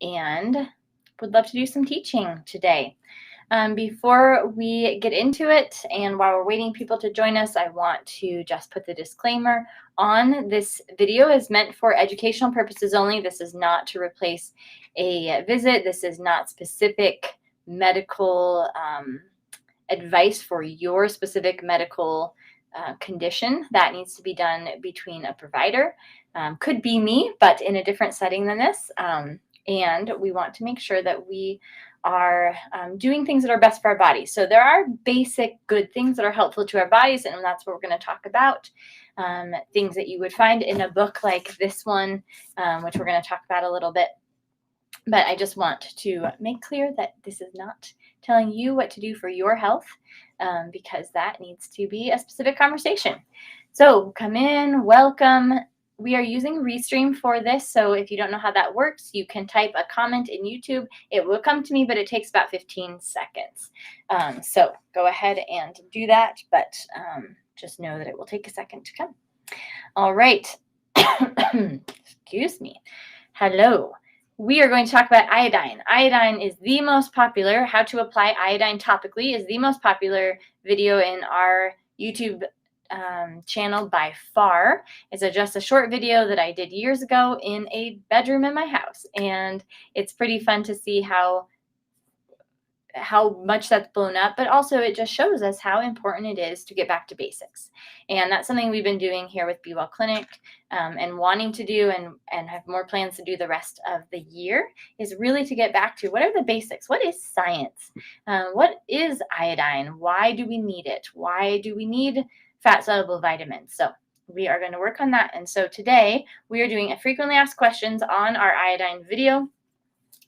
and would love to do some teaching today. Before we get into it, and while we're waiting people to join us, I want to just put the disclaimer on. This video is meant for educational purposes only. This is not to replace a visit. This is not specific medical advice for your specific medical condition. That needs to be done between a provider. Could be me, but in a different setting than this. And we want to make sure that we are doing things that are best for our bodies. So there are basic good things that are helpful to our bodies, and that's what we're going to talk about. Things that you would find in a book like this one, which we're going to talk about a little bit. But I just want to make clear that this is not telling you what to do for your health, because that needs to be a specific conversation. So come in, welcome. We are using Restream for this, so if you don't know how that works, you can type a comment in YouTube. It will come to me, but it takes about 15 seconds. So go ahead and do that, but just know that it will take a second to come. All right. Excuse me. Hello. We are going to talk about iodine. Iodine is the most popular. How to apply iodine topically is the most popular video in our YouTube channel by far. It's just a short video that I did years ago in a bedroom in my house, and it's pretty fun to see how much that's blown up, but also it just shows us how important it is to get back to basics. And that's something we've been doing here with Be Well Clinic, and wanting to do and have more plans to do the rest of the year, is really to get back to what are the basics. What is science? What is iodine? Why do we need it? Why do we need fat soluble vitamins? So we are going to work on that. And so today we are doing a frequently asked questions on our iodine video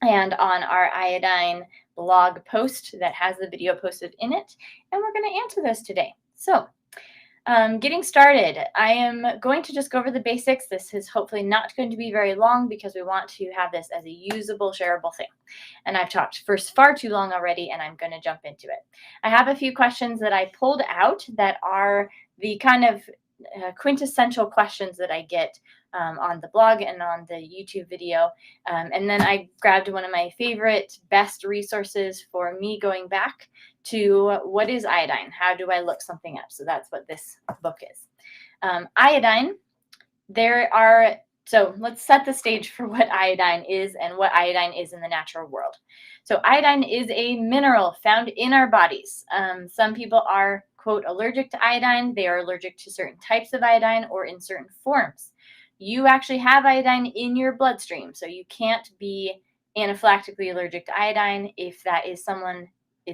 and on our iodine blog post that has the video posted in it, and we're going to answer those today. So getting started, I am going to just go over the basics. This is hopefully not going to be very long because we want to have this as a usable, shareable thing. And I've talked for far too long already, and I'm going to jump into it. I have a few questions that I pulled out that are the kind of quintessential questions that I get on the blog and on the YouTube video. And then I grabbed one of my favorite, best resources for me going back to what is iodine? How do I look something up? So that's what this book is. Iodine, so let's set the stage for what iodine is and what iodine is in the natural world. So iodine is a mineral found in our bodies. Some people are, quote, allergic to iodine. They are allergic to certain types of iodine or in certain forms. You actually have iodine in your bloodstream, so you can't be anaphylactically allergic to iodine. If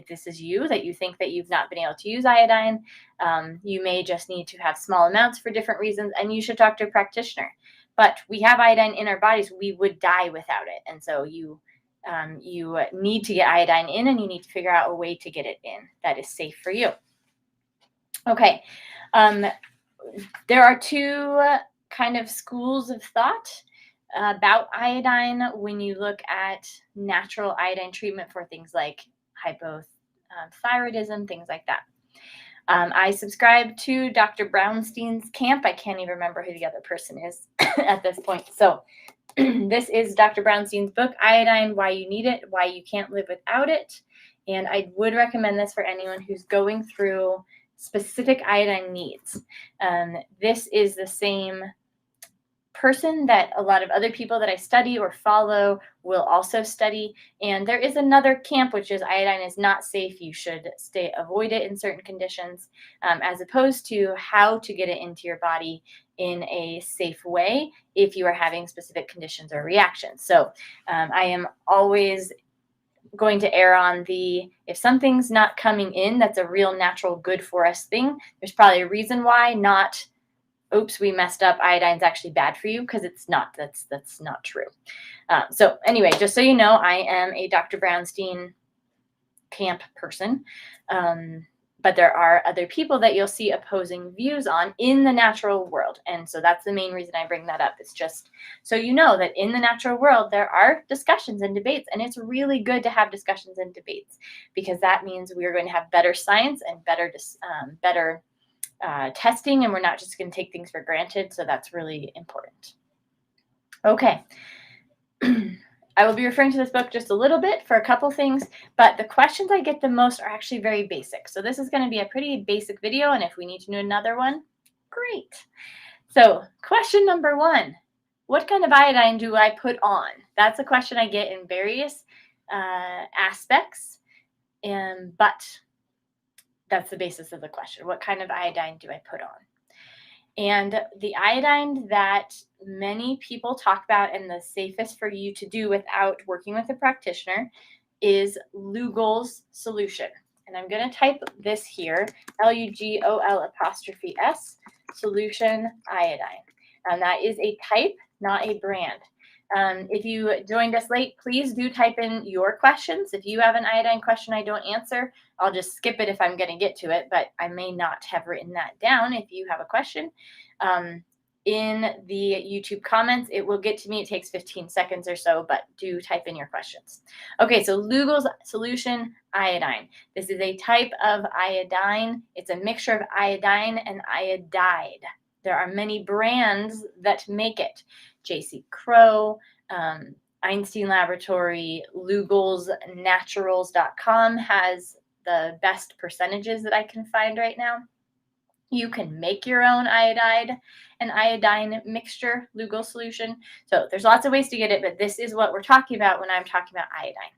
this is you, that you think that you've not been able to use iodine, you may just need to have small amounts for different reasons, and you should talk to a practitioner. But we have iodine in our bodies. We would die without it, and so you need to get iodine in, and you need to figure out a way to get it in that is safe for you. Okay, there are two kind of schools of thought about iodine when you look at natural iodine treatment for things like hypothyroidism, things like that. I subscribe to Dr. Brownstein's camp. I can't even remember who the other person is at this point. So this is Dr. Brownstein's book, Iodine, Why You Need It, Why You Can't Live Without It. And I would recommend this for anyone who's going through specific iodine needs. This is the same person that a lot of other people that I study or follow will also study. And there is another camp, which is iodine is not safe. You should avoid it in certain conditions, as opposed to how to get it into your body in a safe way if you are having specific conditions or reactions. So I am always going to err on if something's not coming in, that's a real natural good for us thing. There's probably a reason why, not, oops, we messed up, iodine's actually bad for you, because it's not. That's not true. So anyway, just so you know, I am a Dr. Brownstein camp person. But there are other people that you'll see opposing views on in the natural world. And so that's the main reason I bring that up. It's just so you know that in the natural world, there are discussions and debates. And it's really good to have discussions and debates, because that means we are going to have better science and better testing. And we're not just going to take things for granted. So that's really important. Okay. I will be referring to this book just a little bit for a couple things, but the questions I get the most are actually very basic. So this is going to be a pretty basic video, and if we need to do another one, great. So question number 1, what kind of iodine do I put on? That's a question I get in various aspects, but that's the basis of the question. What kind of iodine do I put on? And the iodine that many people talk about and the safest for you to do without working with a practitioner is Lugol's solution. And I'm going to type this here, Lugol''S, solution iodine. And that is a type, not a brand. If you joined us late, please do type in your questions. If you have an iodine question I don't answer, I'll just skip it if I'm going to get to it, but I may not have written that down. If you have a question in the YouTube comments, it will get to me. It takes 15 seconds or so, but do type in your questions. Okay, so Lugol's solution iodine. This is a type of iodine. It's a mixture of iodine and iodide. There are many brands that make it. J.C. Crow, Einstein Laboratory, Lugol's Naturals.com has the best percentages that I can find right now. You can make your own iodide and iodine mixture, Lugol solution. So there's lots of ways to get it, but this is what we're talking about when I'm talking about iodine.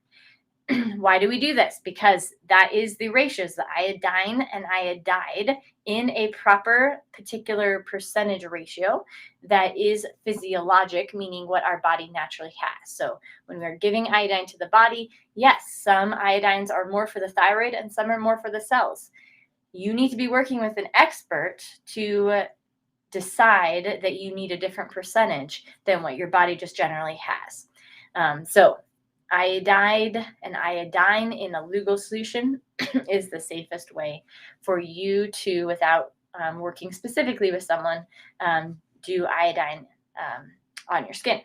Why do we do this? Because that is the ratios, the iodine and iodide in a proper particular percentage ratio that is physiologic, meaning what our body naturally has. So when we're giving iodine to the body, yes, some iodines are more for the thyroid and some are more for the cells. You need to be working with an expert to decide that you need a different percentage than what your body just generally has. Iodide and iodine in a Lugol solution is the safest way for you to, without working specifically with someone, do iodine on your skin.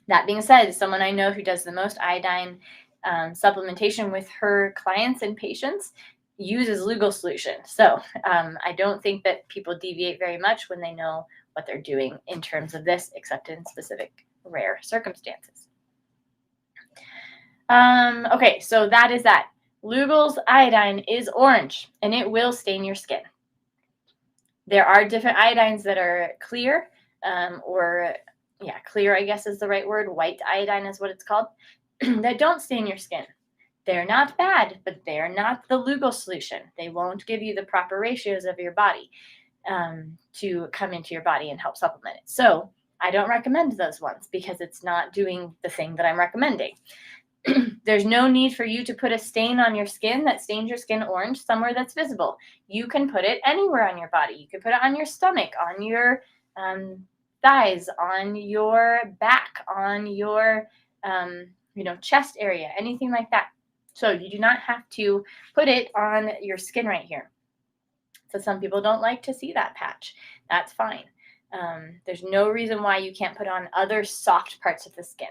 That being said, someone I know who does the most iodine supplementation with her clients and patients uses Lugol solution. So I don't think that people deviate very much when they know what they're doing in terms of this, except in specific rare circumstances. Okay, so that is that. Lugol's iodine is orange, and it will stain your skin. There are different iodines that are clear, clear, I guess is the right word. White iodine is what it's called, that don't stain your skin. They're not bad, but they're not the Lugol solution. They won't give you the proper ratios of your body to come into your body and help supplement it. So I don't recommend those ones because it's not doing the thing that I'm recommending. There's no need for you to put a stain on your skin that stains your skin orange somewhere that's visible. You can put it anywhere on your body. You can put it on your stomach, on your thighs, on your back, on your chest area, anything like that. So you do not have to put it on your skin right here. So some people don't like to see that patch. That's fine. There's no reason why you can't put on other soft parts of the skin.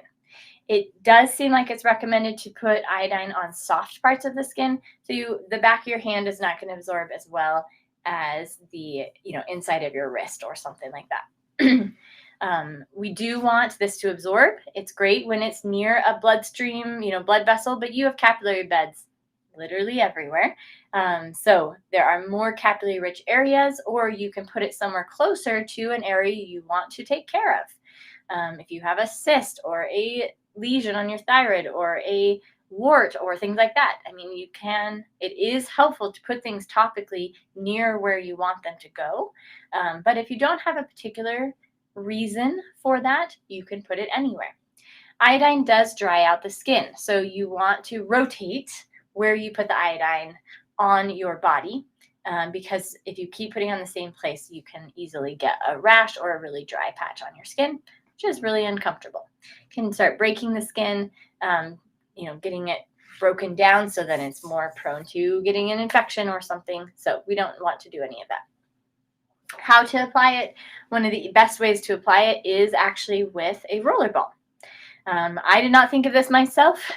It does seem like it's recommended to put iodine on soft parts of the skin. So the back of your hand is not going to absorb as well as the inside of your wrist or something like that. We do want this to absorb. It's great when it's near a bloodstream, blood vessel, but you have capillary beds literally everywhere. So there are more capillary rich areas, or you can put it somewhere closer to an area you want to take care of. If you have a cyst or a lesion on your thyroid or a wart or things like that, it is helpful to put things topically near where you want them to go. But if you don't have a particular reason for that, you can put it anywhere. Iodine does dry out the skin, so you want to rotate where you put the iodine on your body, because if you keep putting it on the same place, you can easily get a rash or a really dry patch on your skin, which is really uncomfortable. Can start breaking the skin, getting it broken down so that it's more prone to getting an infection or something. So we don't want to do any of that. How to apply it? One of the best ways to apply it is actually with a roller ball. I did not think of this myself.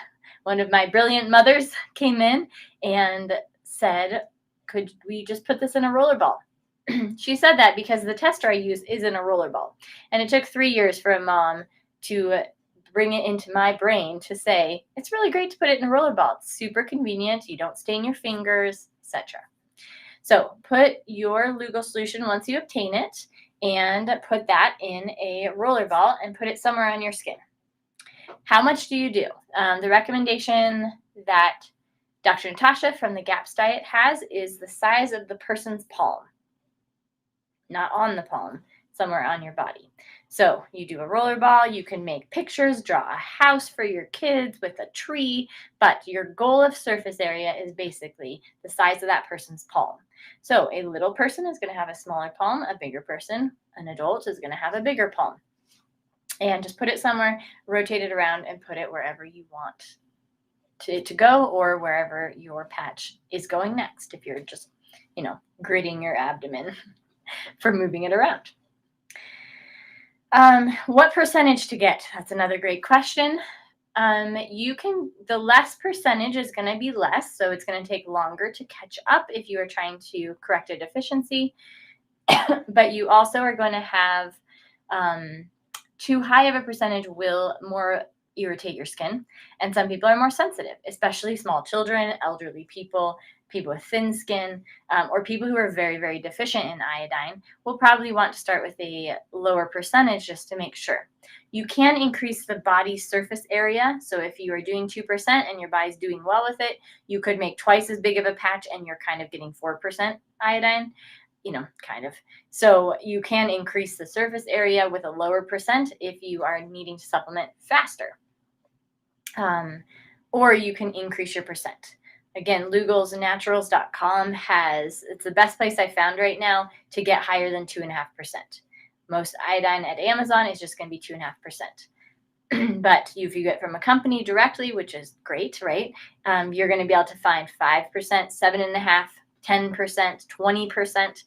One of my brilliant mothers came in and said, could we just put this in a roller ball? She said that because the tester I use is in a roller ball. And it took 3 years for a mom to bring it into my brain to say, it's really great to put it in a roller ball. It's super convenient. You don't stain your fingers, etc. So put your Lugol solution once you obtain it and put that in a roller ball and put it somewhere on your skin. How much do you do? The recommendation that Dr. Natasha from the GAPS diet has is the size of the person's palm, not on the palm, somewhere on your body. So you do a roller ball, you can make pictures, draw a house for your kids with a tree, but your goal of surface area is basically the size of that person's palm. So a little person is going to have a smaller palm, a bigger person, an adult, is going to have a bigger palm. And just put it somewhere, rotate it around, and put it wherever you want to go, or wherever your patch is going next, if you're just, gritting your abdomen for moving it around. What percentage to get? That's another great question. The less percentage is going to be less, so it's going to take longer to catch up if you are trying to correct a deficiency. But you also are going to have too high of a percentage will more irritate your skin, and some people are more sensitive, especially small children, elderly people, people with thin skin, or people who are very, very deficient in iodine will probably want to start with a lower percentage just to make sure. You can increase the body surface area. So if you are doing 2% and your body's doing well with it, you could make twice as big of a patch and you're kind of getting 4% iodine, kind of. So you can increase the surface area with a lower percent if you are needing to supplement faster. Or you can increase your percent. Again, lugolsnaturals.com it's the best place I found right now to get higher than 2.5%. Most iodine at Amazon is just going to be 2.5%. But if you get from a company directly, which is great, right? You're going to be able to find 5%, 7.5%, 10%, 20%.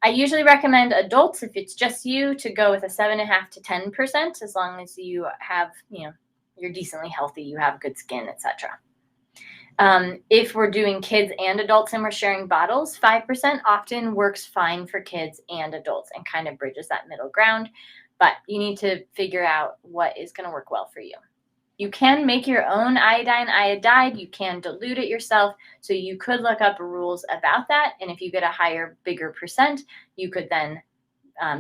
I usually recommend adults, if it's just you, to go with a 7.5 to 10%, as long as you have, you're decently healthy, you have good skin, etc. If we're doing kids and adults and we're sharing bottles, 5% often works fine for kids and adults and kind of bridges that middle ground. But you need to figure out what is going to work well for you. You can make your own iodine iodide. You can dilute it yourself. So you could look up rules about that. And if you get a higher, bigger percent, you could then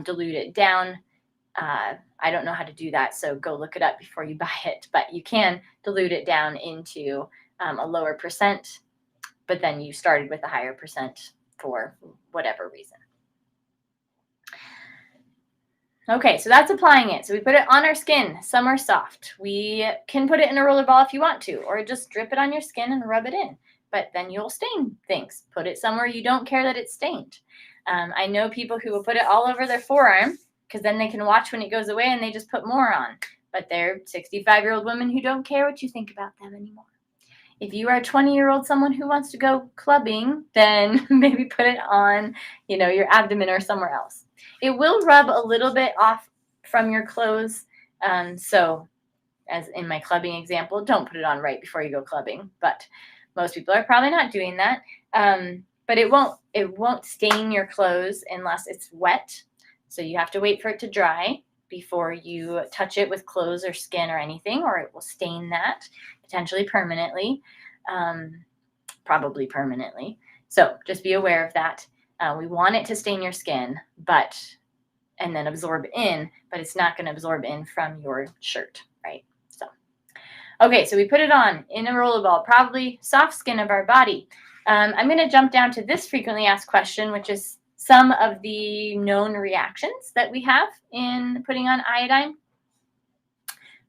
dilute it down. I don't know how to do that, so go look it up before you buy it. But you can dilute it down into a lower percent, but then you started with a higher percent for whatever reason. Okay, so that's applying it. So we put it on our skin, somewhere soft. We can put it in a roller ball if you want to, or just drip it on your skin and rub it in. But then you'll stain things. Put it somewhere you don't care that it's stained. I know people who will put it all over their forearm because then they can watch when it goes away and they just put more on. But they're 65-year-old women who don't care what you think about them anymore. If you are a 20-year-old someone who wants to go clubbing, then maybe put it on, your abdomen or somewhere else. It will rub a little bit off from your clothes. So as in my clubbing example, don't put it on right before you go clubbing. But most people are probably not doing that. But it won't stain your clothes unless it's wet. So you have to wait for it to dry before you touch it with clothes or skin or anything, or it will stain that potentially permanently, probably permanently. So just be aware of that. We want it to stain your skin, and then absorb in, but it's not going to absorb in from your shirt, right? So, okay, so we put it on in a roller ball, probably soft skin of our body. I'm going to jump down to this frequently asked question, which is some of the known reactions that we have in putting on iodine.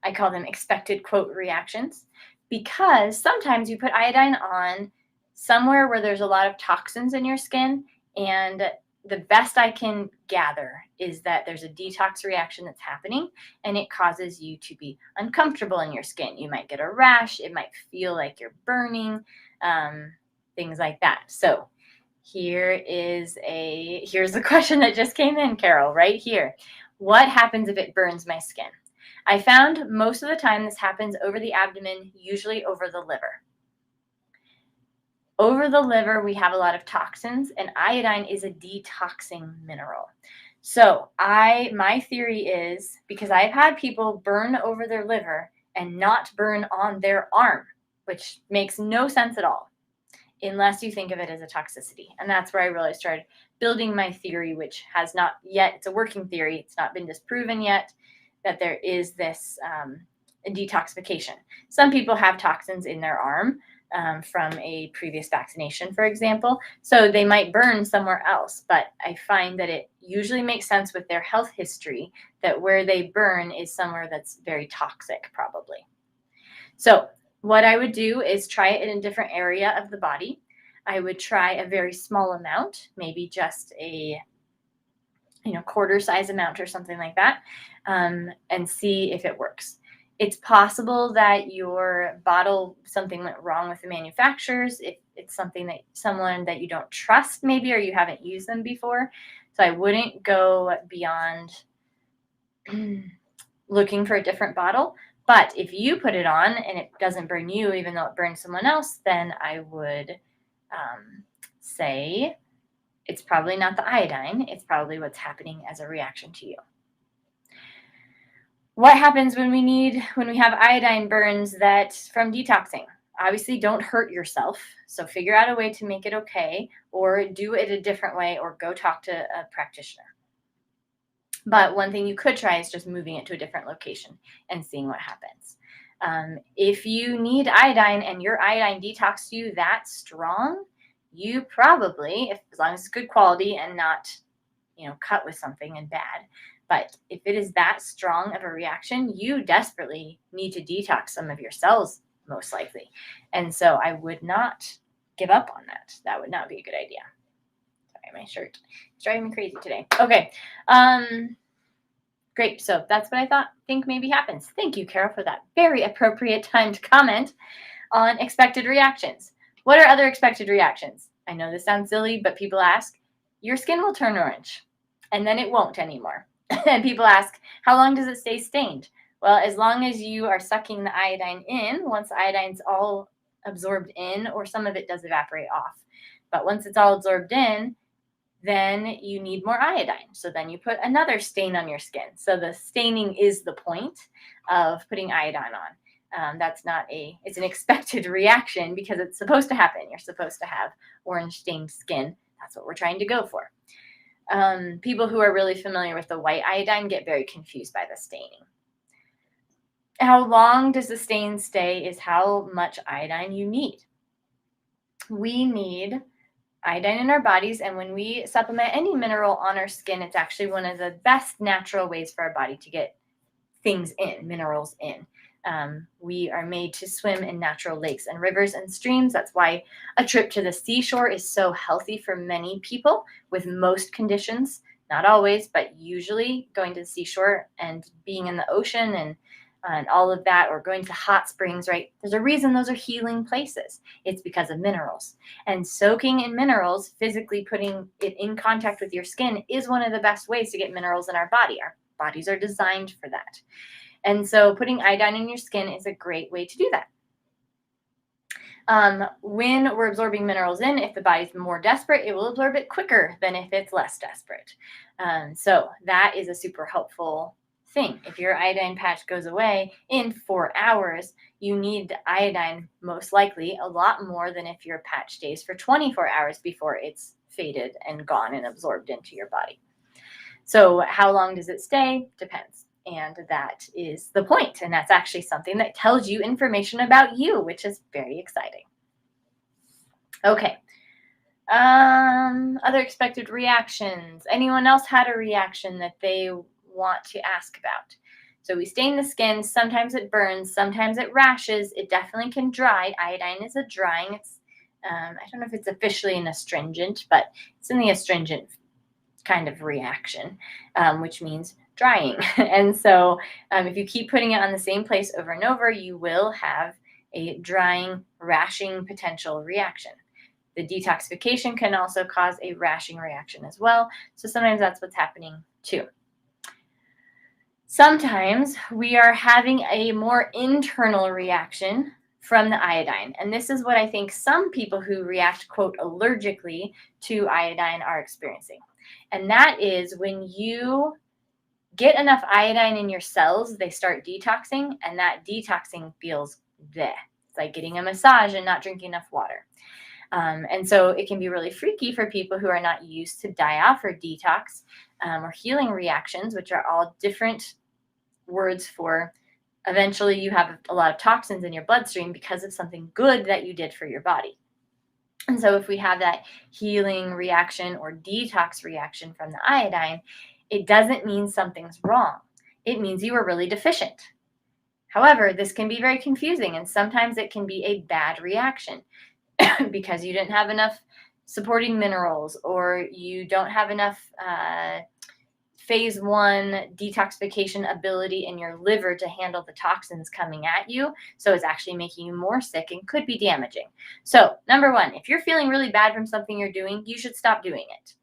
I call them expected, quote, reactions, because sometimes you put iodine on somewhere where there's a lot of toxins in your skin, and the best I can gather is that there's a detox reaction that's happening, and it causes you to be uncomfortable in your skin. You might get a rash. It might feel like you're burning, things like that. So here's the question that just came in, Carol, right here. What happens if it burns my skin? I found most of the time this happens over the abdomen, usually over the liver. Over the liver, we have a lot of toxins, and iodine is a detoxing mineral. So my theory is, because I've had people burn over their liver and not burn on their arm, which makes no sense at all, unless you think of it as a toxicity. And that's where I really started building my theory, which has not yet, it's a working theory. It's not been disproven yet that there is this detoxification. Some people have toxins in their arm from a previous vaccination, for example. So they might burn somewhere else, but I find that it usually makes sense with their health history that where they burn is somewhere that's very toxic, probably. So what I would do is try it in a different area of the body. I would try a very small amount, maybe just a quarter size amount or something like that, and see if it works. It's possible that your bottle, something went wrong with the manufacturers, if it's someone that you don't trust maybe, or you haven't used them before. So I wouldn't go beyond looking for a different bottle. But if you put it on and it doesn't burn you, even though it burns someone else, then I would say it's probably not the iodine. It's probably what's happening as a reaction to you. What happens when we have iodine burns that from detoxing? Obviously, don't hurt yourself. So figure out a way to make it okay, or do it a different way, or go talk to a practitioner. But one thing you could try is just moving it to a different location and seeing what happens. If you need iodine and your iodine detox you that strong, you probably, as long as it's good quality and not, cut with something and bad, but if it is that strong of a reaction, you desperately need to detox some of your cells, most likely. And so I would not give up on that. That would not be a good idea. Sorry, my shirt is driving me crazy today. Okay. Great. So that's what I think maybe happens. Thank you, Carol, for that very appropriate timed comment on expected reactions. What are other expected reactions? I know this sounds silly, but people ask, your skin will turn orange, and then it won't anymore. And people ask, how long does it stay stained? Well, as long as you are sucking the iodine in, once the iodine's all absorbed in, or some of it does evaporate off. But once it's all absorbed in, then you need more iodine. So then you put another stain on your skin. So the staining is the point of putting iodine on. It's an expected reaction because it's supposed to happen. You're supposed to have orange stained skin. That's what we're trying to go for. People who are really familiar with the white iodine get very confused by the staining. How long does the stain stay is how much iodine you need. We need iodine in our bodies, and when we supplement any mineral on our skin, it's actually one of the best natural ways for our body to get things in, minerals in. We are made to swim in natural lakes and rivers and streams. That's why a trip to the seashore is so healthy for many people with most conditions. Not always, but usually going to the seashore and being in the ocean and all of that, or going to hot springs, right? There's a reason those are healing places. It's because of minerals. And soaking in minerals, physically putting it in contact with your skin, is one of the best ways to get minerals in our body. Our bodies are designed for that. And so putting iodine in your skin is a great way to do that. When we're absorbing minerals in, if the body's more desperate, it will absorb it quicker than if it's less desperate. So that is a super helpful thing. If your iodine patch goes away in 4 hours, you need iodine most likely a lot more than if your patch stays for 24 hours before it's faded and gone and absorbed into your body. So how long does it stay? Depends. And that is the point. And that's actually something that tells you information about you, which is very exciting. Okay. Other expected reactions. Anyone else had a reaction that they want to ask about? So we stain the skin. Sometimes it burns. Sometimes it rashes. It definitely can dry. Iodine is a drying. I don't know if it's officially an astringent, but it's in the astringent kind of reaction, which means drying. And so if you keep putting it on the same place over and over, you will have a drying, rashing potential reaction. The detoxification can also cause a rashing reaction as well. So sometimes that's what's happening too. Sometimes we are having a more internal reaction from the iodine. And this is what I think some people who react, quote, allergically to iodine are experiencing. And that is when you get enough iodine in your cells, they start detoxing, and that detoxing feels bleh. It's like getting a massage and not drinking enough water. And so it can be really freaky for people who are not used to die-off or detox or healing reactions, which are all different words for eventually you have a lot of toxins in your bloodstream because of something good that you did for your body. And so if we have that healing reaction or detox reaction from the iodine, it doesn't mean something's wrong. It means you were really deficient. However, this can be very confusing, and sometimes it can be a bad reaction because you didn't have enough supporting minerals, or you don't have enough phase 1 detoxification ability in your liver to handle the toxins coming at you. So it's actually making you more sick and could be damaging. So number 1, if you're feeling really bad from something you're doing, you should stop doing it.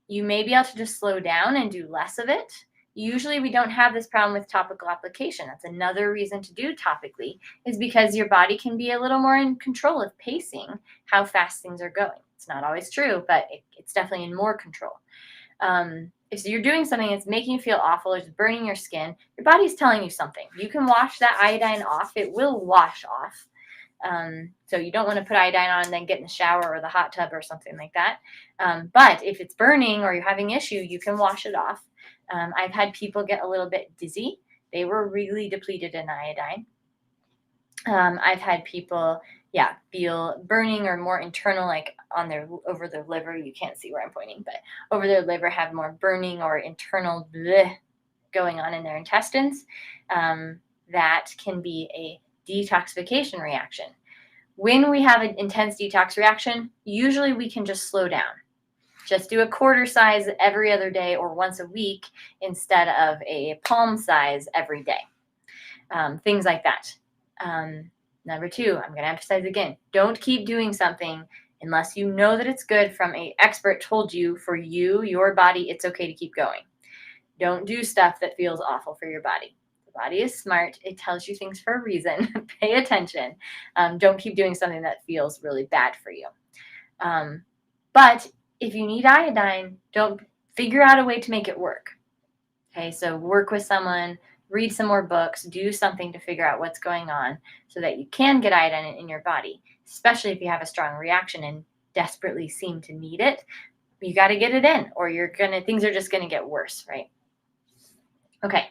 You may be able to just slow down and do less of it. Usually we don't have this problem with topical application. That's another reason to do topically, is because your body can be a little more in control of pacing how fast things are going. It's not always true, but it's definitely in more control. If you're doing something that's making you feel awful or it's burning your skin, your body's telling you something. You can wash that iodine off. It will wash off. So you don't want to put iodine on and then get in the shower or the hot tub or something like that. But if it's burning or you're having issue, you can wash it off. I've had people get a little bit dizzy. They were really depleted in iodine. I've had people, feel burning or more internal, like over their liver. You can't see where I'm pointing, but over their liver have more burning or internal bleh going on in their intestines. That can be a detoxification reaction. When we have an intense detox reaction, usually we can just slow down. Just do a quarter size every other day or once a week instead of a palm size every day. Things like that. Number 2, I'm going to emphasize again, don't keep doing something unless you know that it's good from an expert told you for you, your body, it's okay to keep going. Don't do stuff that feels awful for your body. The body is smart. It tells you things for a reason. Pay attention. Don't keep doing something that feels really bad for you. But if you need iodine, don't figure out a way to make it work. Okay, so work with someone, read some more books, do something to figure out what's going on so that you can get iodine in your body, especially if you have a strong reaction and desperately seem to need it. You got to get it in or things are just going to get worse, right? Okay,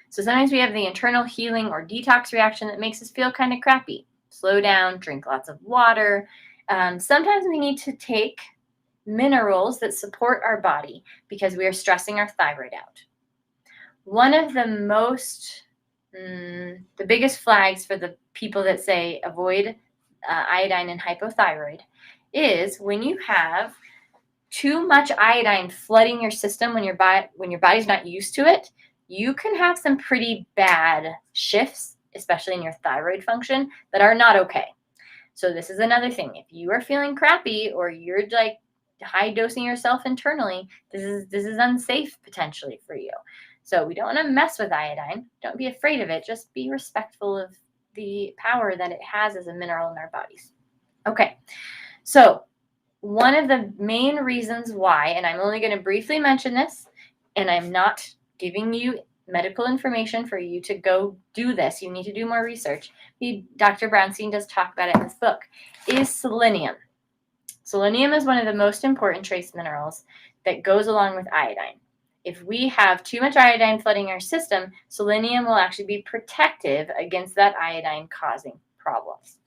so sometimes we have the internal healing or detox reaction that makes us feel kind of crappy. Slow down, drink lots of water. Sometimes we need to take minerals that support our body because we are stressing our thyroid out. One of the biggest flags for the people that say avoid iodine and hypothyroid is when you have too much iodine flooding your system when your body's not used to it, you can have some pretty bad shifts, especially in your thyroid function, that are not okay. So this is another thing. If you are feeling crappy or you're like high dosing yourself internally, this is unsafe potentially for you. So we don't want to mess with iodine. Don't be afraid of it. Just be respectful of the power that it has as a mineral in our bodies. Okay, so one of the main reasons why, and I'm only going to briefly mention this, and I'm not giving you medical information for you to go do this. You need to do more research. Dr. Brownstein does talk about it in this book, is selenium. Selenium is one of the most important trace minerals that goes along with iodine. If we have too much iodine flooding our system, selenium will actually be protective against that iodine causing problems.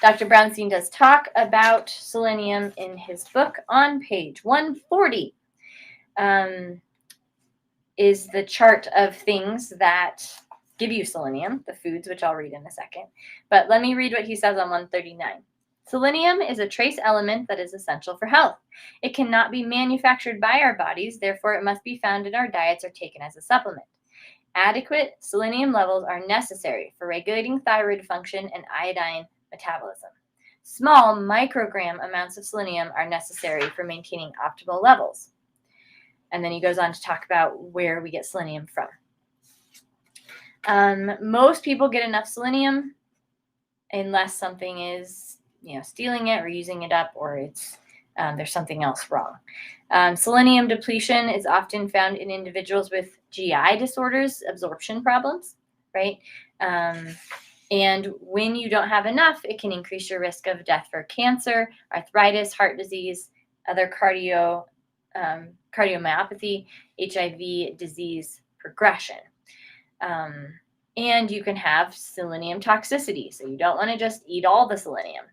Dr. Brownstein does talk about selenium in his book on page 140. Is the chart of things that give you selenium, the foods, which I'll read in a second. But let me read what he says on 139. Selenium is a trace element that is essential for health. It cannot be manufactured by our bodies, therefore it must be found in our diets or taken as a supplement. Adequate selenium levels are necessary for regulating thyroid function and iodine metabolism. Small microgram amounts of selenium are necessary for maintaining optimal levels. And then he goes on to talk about where we get selenium from. Most people get enough selenium unless something is, stealing it or using it up, or it's there's something else wrong. Selenium depletion is often found in individuals with GI disorders, absorption problems, right? And when you don't have enough, it can increase your risk of death for cancer, arthritis, heart disease, other cardiomyopathy, HIV disease progression. And you can have selenium toxicity. So you don't want to just eat all the selenium.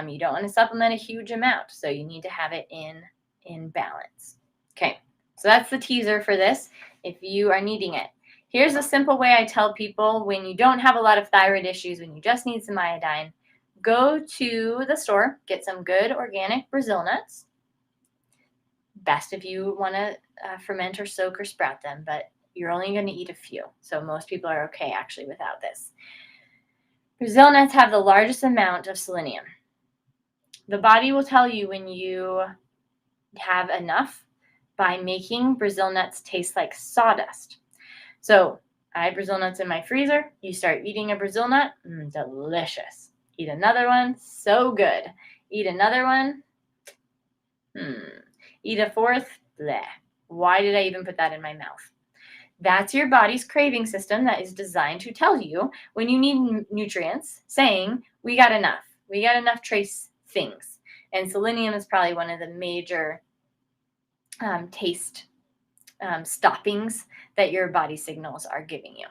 You don't want to supplement a huge amount. So you need to have it in balance. Okay, so that's the teaser for this if you are needing it. Here's a simple way I tell people when you don't have a lot of thyroid issues, when you just need some iodine, go to the store, get some good organic Brazil nuts. Best if you want to ferment or soak or sprout them, but you're only going to eat a few. So most people are okay actually without this. Brazil nuts have the largest amount of selenium. The body will tell you when you have enough by making Brazil nuts taste like sawdust. So I have Brazil nuts in my freezer. You start eating a Brazil nut, delicious. Eat another one, so good. Eat another one, Eat a fourth, bleh. Why did I even put that in my mouth? That's your body's craving system that is designed to tell you when you need nutrients, saying, we got enough. We got enough trace things. And selenium is probably one of the major taste stoppings that your body signals are giving you.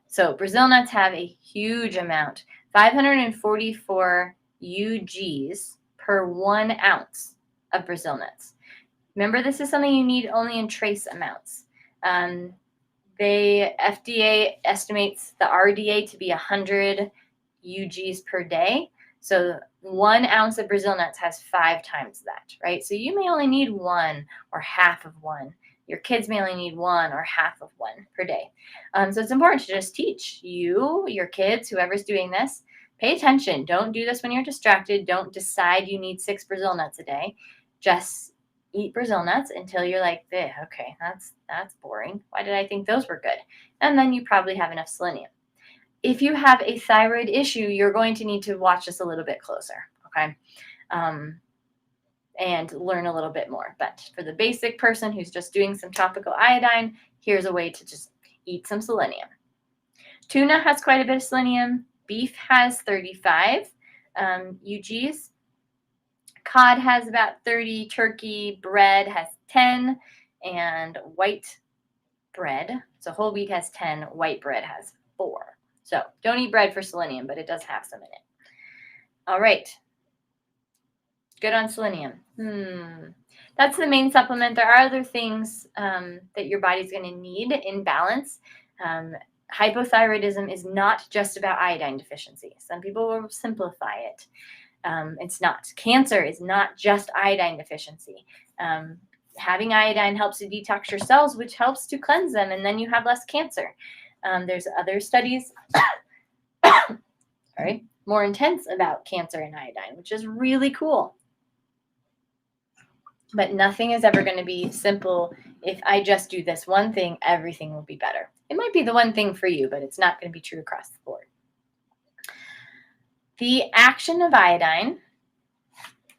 So Brazil nuts have a huge amount, 544 UGs per 1 ounce of Brazil nuts. Remember, this is something you need only in trace amounts. FDA estimates the RDA to be 100 UGs per day. So 1 ounce of Brazil nuts has 5 times that, right? So you may only need 1 or half of 1. Your kids may only need 1 or half of 1 per day. So it's important to just teach you, your kids, whoever's doing this, pay attention. Don't do this when you're distracted. Don't decide you need 6 Brazil nuts a day. Just eat Brazil nuts until you're like, okay, that's boring. Why did I think those were good? And then you probably have enough selenium. If you have a thyroid issue, you're going to need to watch this a little bit closer, okay? And learn a little bit more. But for the basic person who's just doing some topical iodine, here's a way to just eat some selenium. Tuna has quite a bit of selenium. Beef has 35 UGs. Cod has about 30. Turkey bread has 10. And white bread, so whole wheat has 10. White bread has 4. So don't eat bread for selenium, but it does have some in it. All right. Good on selenium. That's the main supplement. There are other things that your body's going to need in balance. Hypothyroidism is not just about iodine deficiency. Some people will simplify it. It's not. Cancer is not just iodine deficiency. Having iodine helps to detox your cells, which helps to cleanse them, and then you have less cancer. There's other studies more intense about cancer and iodine, which is really cool. But nothing is ever going to be simple. If I just do this one thing, everything will be better. It might be the one thing for you, but it's not going to be true across the board. The action of iodine.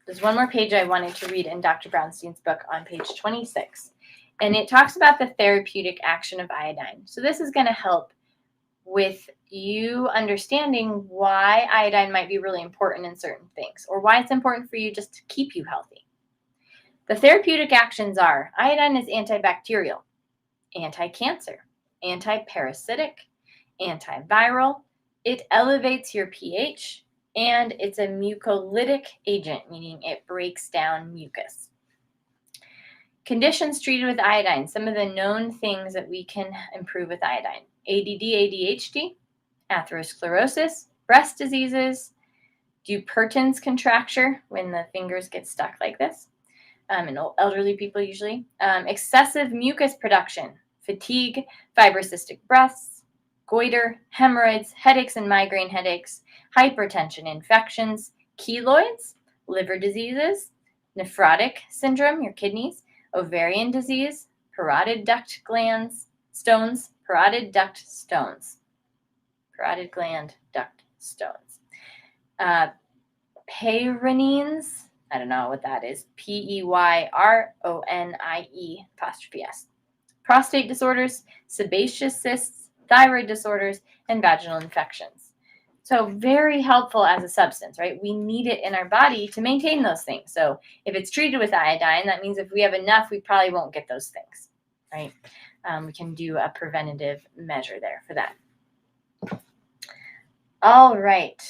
There's one more page I wanted to read in Dr. Brownstein's book on page 26. And it talks about the therapeutic action of iodine. So this is going to help with you understanding why iodine might be really important in certain things, or why it's important for you just to keep you healthy. The therapeutic actions are: iodine is antibacterial, anti-cancer, anti-parasitic, antiviral. It elevates your pH, and it's a mucolytic agent, meaning it breaks down mucus. Conditions treated with iodine. Some of the known things that we can improve with iodine: ADD, ADHD, atherosclerosis, breast diseases, Dupuytren's contracture, when the fingers get stuck like this, in elderly people usually, excessive mucus production, fatigue, fibrocystic breasts, goiter, hemorrhoids, headaches and migraine headaches, hypertension, infections, keloids, liver diseases, nephrotic syndrome, your kidneys, ovarian disease, parotid duct stones, parotid gland duct stones, peyronie's I don't know what that is. Peyronie'. Prostate disorders, sebaceous cysts, thyroid disorders, and vaginal infections. So very helpful as a substance, right? We need it in our body to maintain those things. So if it's treated with iodine, that means if we have enough, we probably won't get those things, right? We can do a preventative measure there for that. All right.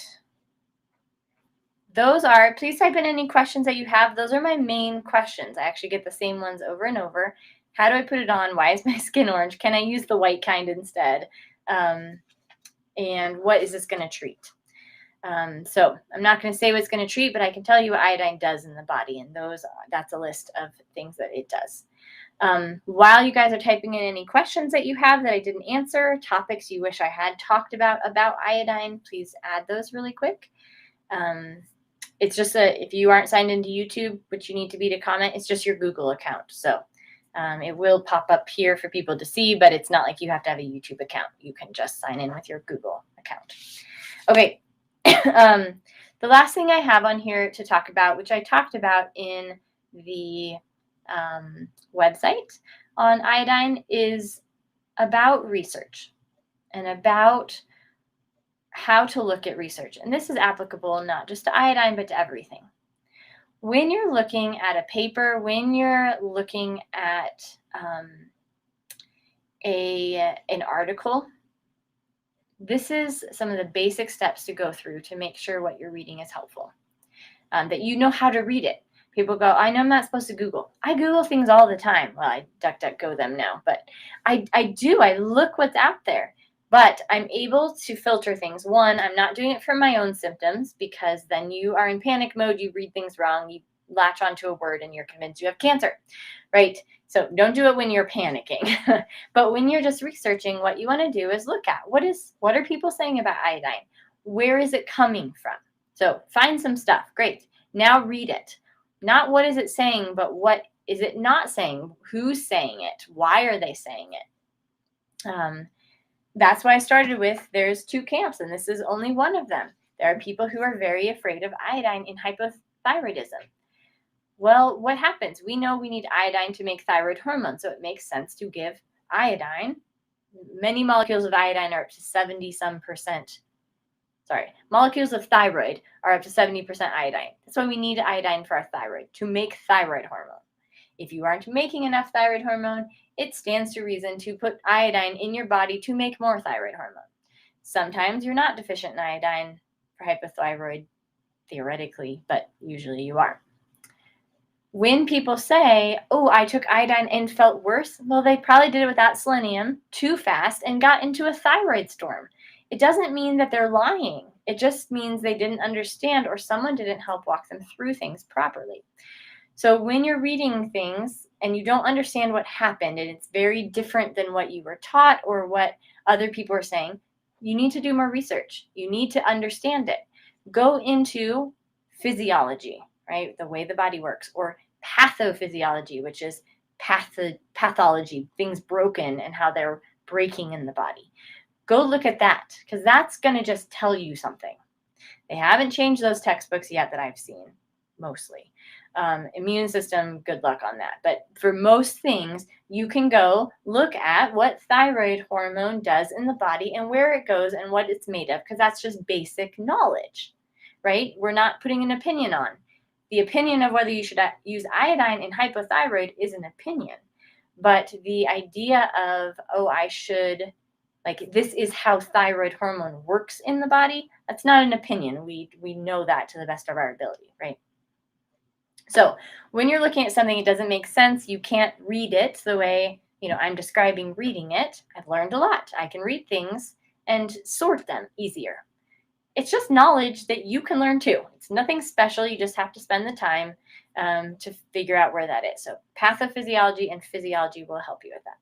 Please type in any questions that you have. Those are my main questions. I actually get the same ones over and over. How do I put it on? Why is my skin orange? Can I use the white kind instead? And what is this going to treat? So I'm not going to say what it's going to treat, but I can tell you what iodine does in the body. And that's a list of things that it does. While you guys are typing in any questions that you have that I didn't answer, topics you wish I had talked about iodine, please add those really quick. It's just if you aren't signed into YouTube, which you need to be to comment, it's just your Google account. So it will pop up here for people to see, but it's not like you have to have a YouTube account. You can just sign in with your Google account. Okay. The last thing I have on here to talk about, which I talked about in the website on iodine, is about research and about how to look at research. And this is applicable not just to iodine, but to everything. When you're looking at a paper, when you're looking at an article, this is some of the basic steps to go through to make sure what you're reading is helpful, that you know how to read it. People go, I know I'm not supposed to Google. I Google things all the time. Well, I DuckDuckGo them now, but I do. I look what's out there. But I'm able to filter things. One, I'm not doing it for my own symptoms, because then you are in panic mode. You read things wrong. You latch onto a word and you're convinced you have cancer, right? So don't do it when you're panicking. But when you're just researching, what you want to do is look at what are people saying about iodine? Where is it coming from? So find some stuff. Great. Now read it. Not what is it saying, but what is it not saying? Who's saying it? Why are they saying it? That's why I started with there's two camps, and this is only one of them. There are people who are very afraid of iodine in hypothyroidism. Well, what happens? We know we need iodine to make thyroid hormone, so it makes sense to give iodine. Many molecules of iodine are up to 70-some%. Molecules of thyroid are up to 70% iodine. That's why we need iodine for our thyroid, to make thyroid hormone. If you aren't making enough thyroid hormone, it stands to reason to put iodine in your body to make more thyroid hormone. Sometimes you're not deficient in iodine for hypothyroid, theoretically, but usually you are. When people say, oh, I took iodine and felt worse, well, they probably did it without selenium too fast and got into a thyroid storm. It doesn't mean that they're lying. It just means they didn't understand, or someone didn't help walk them through things properly. So when you're reading things and you don't understand what happened, and it's very different than what you were taught or what other people are saying, you need to do more research. You need to understand it. Go into physiology, right? The way the body works, or pathophysiology, which is pathology, things broken and how they're breaking in the body. Go look at that, because that's going to just tell you something. They haven't changed those textbooks yet that I've seen, mostly. Immune system, good luck on that. But for most things, you can go look at what thyroid hormone does in the body and where it goes and what it's made of, because that's just basic knowledge, right? We're not putting an opinion on. The opinion of whether you should use iodine in hypothyroid is an opinion. But the idea of, oh, I should, like, this is how thyroid hormone works in the body, that's not an opinion. We know that to the best of our ability, right? So when you're looking at something, it doesn't make sense. You can't read it the way, I'm describing reading it. I've learned a lot. I can read things and sort them easier. It's just knowledge that you can learn too. It's nothing special. You just have to spend the time to figure out where that is. So pathophysiology and physiology will help you with that.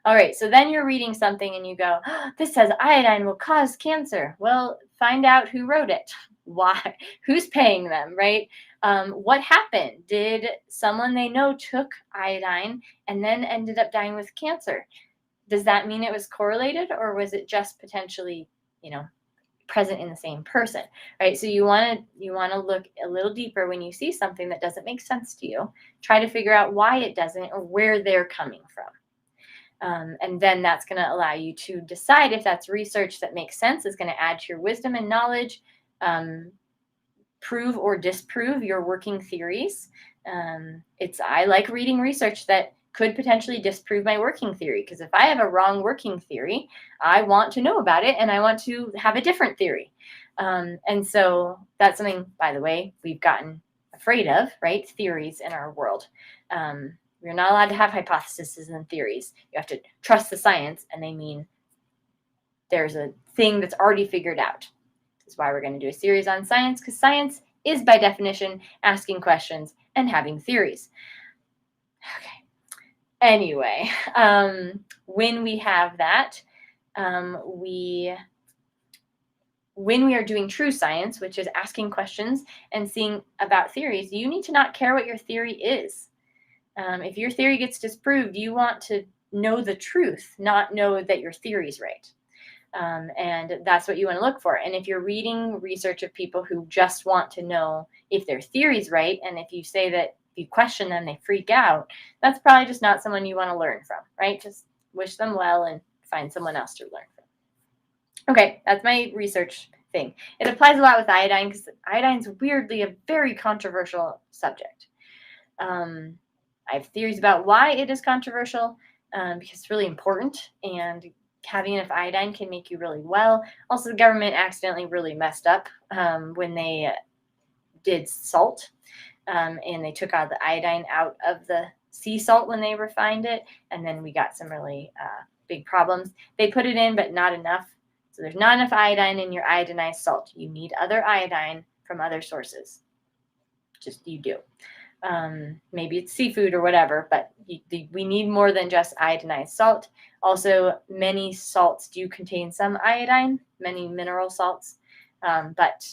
All right, so then you're reading something and you go, oh, this says iodine will cause cancer. Well, find out who wrote it. Why? Who's paying them, right? What happened? Did someone they know took iodine and then ended up dying with cancer? Does that mean it was correlated, or was it just potentially, present in the same person, right? So you want to look a little deeper when you see something that doesn't make sense to you. Try to figure out why it doesn't or where they're coming from. And then that's going to allow you to decide if that's research that makes sense, is going to add to your wisdom and knowledge, prove or disprove your working theories. I like reading research that could potentially disprove my working theory, because if I have a wrong working theory, I want to know about it and I want to have a different theory. And so that's something, by the way, we've gotten afraid of, right? Theories in our world. You're not allowed to have hypotheses and theories. You have to trust the science, and they mean there's a thing that's already figured out. This is why we're going to do a series on science, because science is, by definition, asking questions and having theories. Okay. Anyway, when we have that, when we are doing true science, which is asking questions and seeing about theories, you need to not care what your theory is. If your theory gets disproved, you want to know the truth, not know that your theory is right. And that's what you want to look for. And if you're reading research of people who just want to know if their theory is right, and if you say that if you question them, they freak out, that's probably just not someone you want to learn from, right? Just wish them well and find someone else to learn from. Okay, that's my research thing. It applies a lot with iodine, because iodine's weirdly a very controversial subject. I have theories about why it is controversial, because it's really important, and having enough iodine can make you really well. Also, the government accidentally really messed up when they did salt, and they took out the iodine out of the sea salt when they refined it, and then we got some really big problems. They put it in, but not enough. So there's not enough iodine in your iodinized salt. You need other iodine from other sources. Just you do. Maybe it's seafood or whatever, but we need more than just iodinized salt. Also, many salts do contain some iodine, many mineral salts, but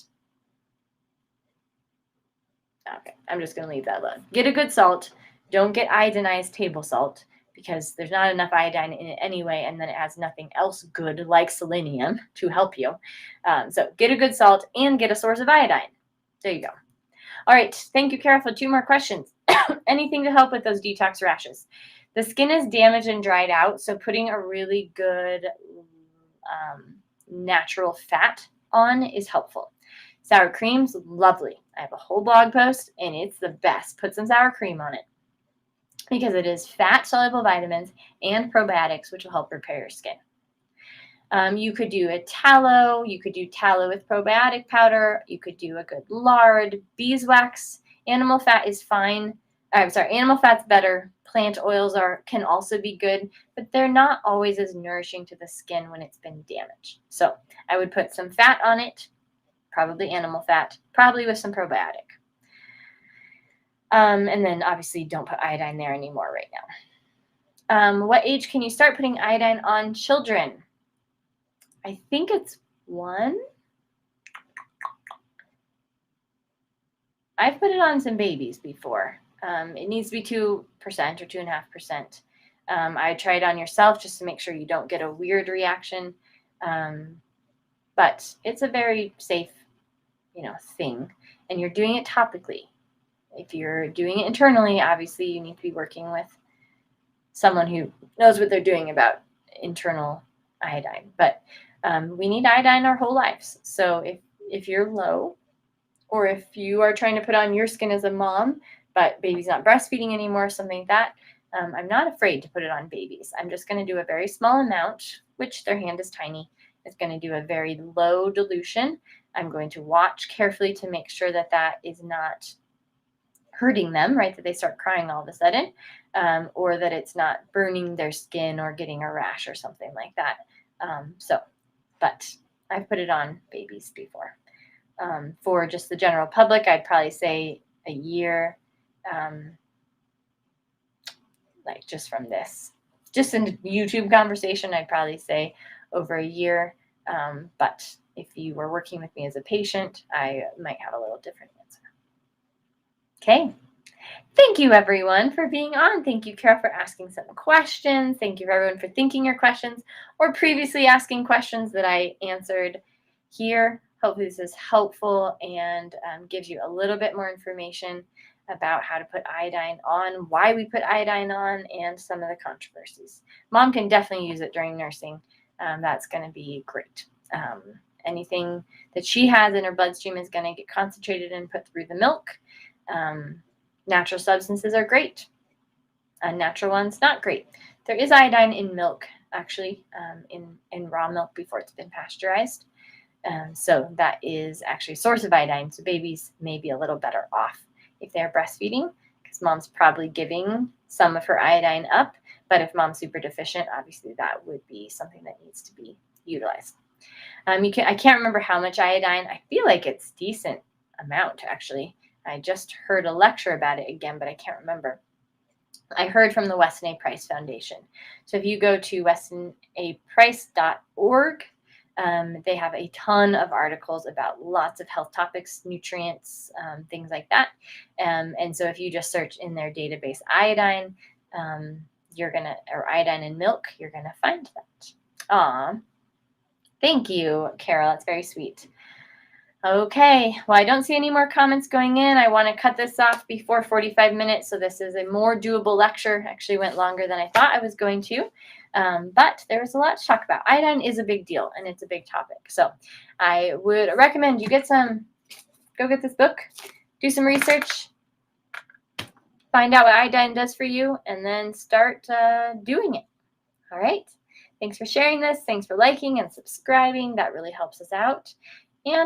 okay, I'm just going to leave that alone. Get a good salt. Don't get iodinized table salt, because there's not enough iodine in it anyway, and then it has nothing else good like selenium to help you. So get a good salt and get a source of iodine. There you go. All right, thank you, Kara, for 2 more questions. Anything to help with those detox rashes? The skin is damaged and dried out, so putting a really good natural fat on is helpful. Sour cream's lovely. I have a whole blog post, and it's the best. Put some sour cream on it, because it is fat-soluble vitamins and probiotics, which will help repair your skin. You could do a tallow. You could do tallow with probiotic powder. You could do a good lard, beeswax. Animal fat is fine. Animal fat's better. Plant oils can also be good, but they're not always as nourishing to the skin when it's been damaged. So I would put some fat on it, probably animal fat, probably with some probiotic. And then obviously don't put iodine there anymore right now. What age can you start putting iodine on children? I think it's 1. I've put it on some babies before. It needs to be 2% or 2.5%. I try it on yourself just to make sure you don't get a weird reaction. But it's a very safe, thing. And you're doing it topically. If you're doing it internally, obviously you need to be working with someone who knows what they're doing about internal iodine. But we need iodine our whole lives. So if you're low, or if you are trying to put on your skin as a mom, but baby's not breastfeeding anymore, something like that, I'm not afraid to put it on babies. I'm just going to do a very small amount, which their hand is tiny. It's going to do a very low dilution. I'm going to watch carefully to make sure that that is not hurting them, right, that they start crying all of a sudden, or that it's not burning their skin or getting a rash or something like that. But I've put it on babies before. For just the general public, I'd probably say a year, like just from this. Just in YouTube conversation, I'd probably say over a year. But if you were working with me as a patient, I might have a little different answer. Okay. Thank you, everyone, for being on. Thank you, Kara, for asking some questions. Thank you, everyone, for thinking your questions or previously asking questions that I answered here. Hopefully this is helpful and gives you a little bit more information about how to put iodine on, why we put iodine on, and some of the controversies. Mom can definitely use it during nursing. That's going to be great. Anything that she has in her bloodstream is going to get concentrated and put through the milk. Natural substances are great. Unnatural ones, not great. There is iodine in milk, actually, in raw milk before it's been pasteurized. So that is actually a source of iodine. So babies may be a little better off if they're breastfeeding, because mom's probably giving some of her iodine up. But if mom's super deficient, obviously that would be something that needs to be utilized. I can't remember how much iodine. I feel like it's decent amount, actually. I just heard a lecture about it again, but I can't remember. I heard from the Weston A. Price Foundation. So if you go to westonaprice.org, they have a ton of articles about lots of health topics, nutrients, things like that. And so if you just search in their database iodine, or iodine in milk, you're gonna find that. Thank you, Carol. That's very sweet. Okay, well, I don't see any more comments going in. I want to cut this off before 45 minutes, so this is a more doable lecture. Actually went longer than I thought I was going to, but there was a lot to talk about. Iodine is a big deal, and it's a big topic. So I would recommend you go get this book, do some research, find out what iodine does for you, and then start doing it. All right? Thanks for sharing this. Thanks for liking and subscribing. That really helps us out. And